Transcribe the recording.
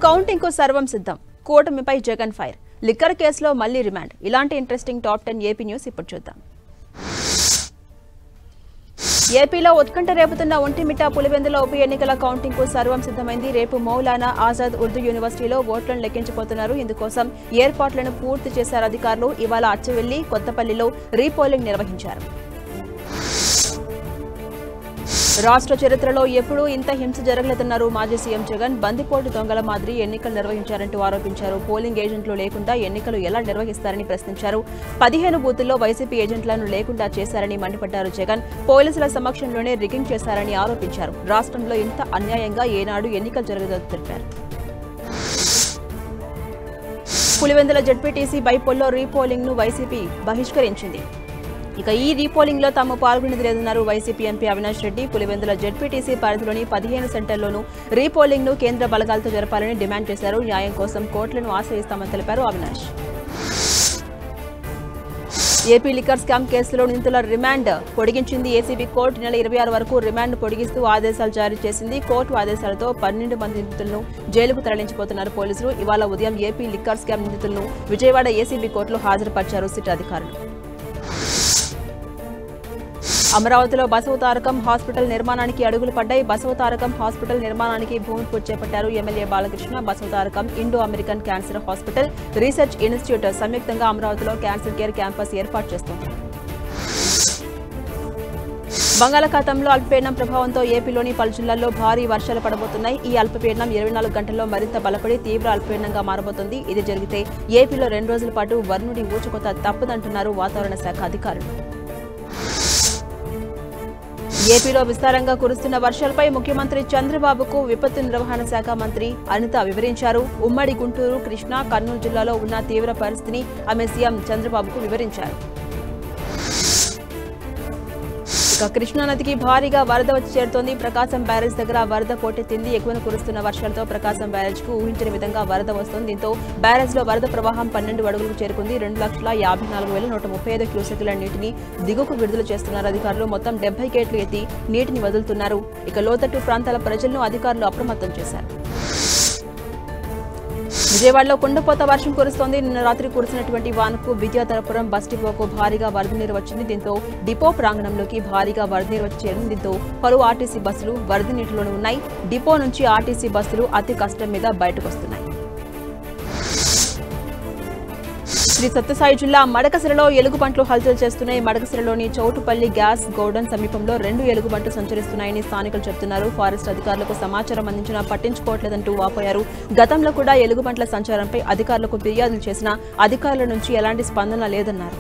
Counting కు సర్వం సిద్ధం. కూటమిపై జగన్ ఫైర్. లిక్కర్ కేసులో మళ్లీ రిమాండ్. ఇలాంటి ఇంట్రెస్టింగ్ టాప్ 10 ఏపీ న్యూస్ ఇప్పుడు చూద్దాం. ఏపీలో ఉత్కంఠ రేపుతున్న ఒంటిమిట్ట పులివెందుల ఉప ఎన్నికల కౌంటింగ్ కు సర్వం సిద్ధమైంది. రేపు మౌలానా ఆజాద్ ఉర్దూ యూనివర్సిటీలో ఓట్లను లెక్కించబోతున్నారు. ఇందుకోసం ఏర్పాట్లను పూర్తి చేశారు అధికారులు. ఇవాళ అచ్చవెల్లి, కొత్తపల్లిలో రీపోలింగ్ నిర్వహించారు. రాష్ట్ర చరిత్రలో ఎప్పుడూ ఇంత హింస జరగలేదన్నారు మాజీ సీఎం జగన్. బందిపోటు దొంగల మాదిరి ఎన్నికలు నిర్వహించారంటూ ఆరోపించారు. పోలింగ్ ఏజెంట్లు లేకుండా ఎన్నికలు ఎలా నిర్వహిస్తారని ప్రశ్నించారు. 15 బూతుల్లో వైసీపీ ఏజెంట్లను లేకుండా చేశారని మండిపడ్డారు జగన్. పోలీసుల సమక్షంలోనే రిగ్గింగ్ చేశారని ఆరోపించారు. రాష్ట్రంలో ఇంత అన్యాయంగా ఏనాడు ఎన్నికలు జరగదని తెలిపారు. పులివెందుల జెడ్పీటీసీ బైపోల్లో రీపోలింగ్ ను వైసీపీ బహిష్కరించింది. ఇక ఈ రీపోలింగ్ లో తాము పాల్గొనేది లేదన్నారు YCP MP Avinash Reddy. Pulivendula ZPTC పరిధిలోని 15 సెంటర్లోనూ రీపోలింగ్ ను కేంద్ర బలగాలతో జరపాలని డిమాండ్ చేశారు. న్యాయం కోసం కోర్టులను ఆశ్రయిస్తామని తెలిపారు అవినాష్. ఏపీ లిక్కర్ స్కామ్ కేసులో నిందితుల రిమాండ్ పొడిగించింది ఏసీబీ కోర్టు. నెల 26 వరకు రిమాండ్ పొడిగిస్తూ ఆదేశాలు జారీ చేసింది. కోర్టు ఆదేశాలతో 12 మంది నిందితులను జైలుకు తరలించిపోతున్నారు పోలీసులు. ఇవాళ ఉదయం ఏపీ లిక్కర్ స్కామ్ నిందితులను విజయవాడ ఏసీబీ కోర్టులో హాజరుపరిచారు సిట్ అధికారులు. అమరావతిలో బసవతారకం హాస్పిటల్ నిర్మాణానికి అడుగులు పడ్డాయి. బసవతారకం హాస్పిటల్ నిర్మాణానికి భూమి పూజ చేపట్టారు MLA Balakrishna. Basavatarakam Indo American cancer hospital research institute సంయుక్తంగా అమరావతిలో క్యాన్సర్ కేర్ క్యాంపస్ ఏర్పాటు చేస్తోంది. బంగాళాఖాతంలో అల్పపీడనం ప్రభావంతో ఏపీలోని పలు జిల్లాల్లో భారీ వర్షాలు పడబోతున్నాయి. ఈ అల్పపీడనం 24 గంటల్లో మరింత బలపడి తీవ్ర అల్పపీడనంగా మారబోతోంది. ఇది జరిగితే ఏపీలో 2 రోజుల పాటు వర్ణుడి ఊచకోత తప్పదంటున్నారు వాతావరణ శాఖ అధికారులు. ఏపీలో విస్తారంగా కురుస్తున్న వర్షాలపై ముఖ్యమంత్రి చంద్రబాబుకు విపత్తు నిర్వహణ శాఖ మంత్రి అనిత వివరించారు. ఉమ్మడి గుంటూరు, కృష్ణా, కర్నూలు జిల్లాలో ఉన్న తీవ్ర పరిస్థితిని ఆమె సీఎం చంద్రబాబుకు వివరించారు. ఇక కృష్ణానదికి భారీగా వరద వచ్చి చేరుతోంది. ప్రకాశం బ్యారేజ్ దగ్గర వరద పోటెత్తింది. ఎగువన కురుస్తున్న వర్షాలతో ప్రకాశం బ్యారేజ్ కు ఊహించిన విధంగా వరద వస్తోంది. దీంతో బ్యారేజ్ లో వరద ప్రవాహం 12 అడుగులకు చేరుకుంది. 2,54,135 క్యూసెక్కుల నీటిని దిగువకు విడుదల చేస్తున్నారు అధికారులు. మొత్తం 70 గేట్లు ఎత్తి నీటిని వదులుతున్నారు. ఇక లోతట్టు ప్రాంతాల ప్రజలను అధికారులు అప్రమత్తం చేశారు. విజయవాడలో కుండపోత వర్షం కురుస్తోంది. నిన్న రాత్రి కురిసినటువంటి వానకు విద్యాధరపురం బస్ డిపోకు భారీగా వరద నీరు వచ్చింది. దీంతో డిపో ప్రాంగణంలోకి భారీగా వరద నీరు వచ్చి చేరింది. దీంతో పలు ఆర్టీసీ బస్సులు వరద నీటిలోనే ఉన్నాయి. డిపో నుంచి ఆర్టీసీ బస్సులు అతి కష్టం మీద బయటకు వస్తున్నాయి. శ్రీ సత్యసాయి జిల్లా మడకసిరలో ఎలుగుబంట్లు హల్చల్ చేస్తున్నాయి. మడకసిరలోని చౌటుపల్లి గ్యాస్ గోడౌన్ సమీపంలో 2 ఎలుగుబంట్లు సంచరిస్తున్నాయని స్థానికులు చెబుతున్నారు. ఫారెస్ట్ అధికారులకు సమాచారం అందించినా పట్టించుకోవట్లేదంటూ వాపోయారు. గతంలో కూడా ఎలుగుబంట్ల సంచారంపై అధికారులకు ఫిర్యాదులు చేసినా అధికారుల నుంచి ఎలాంటి స్పందన లేదన్నారు.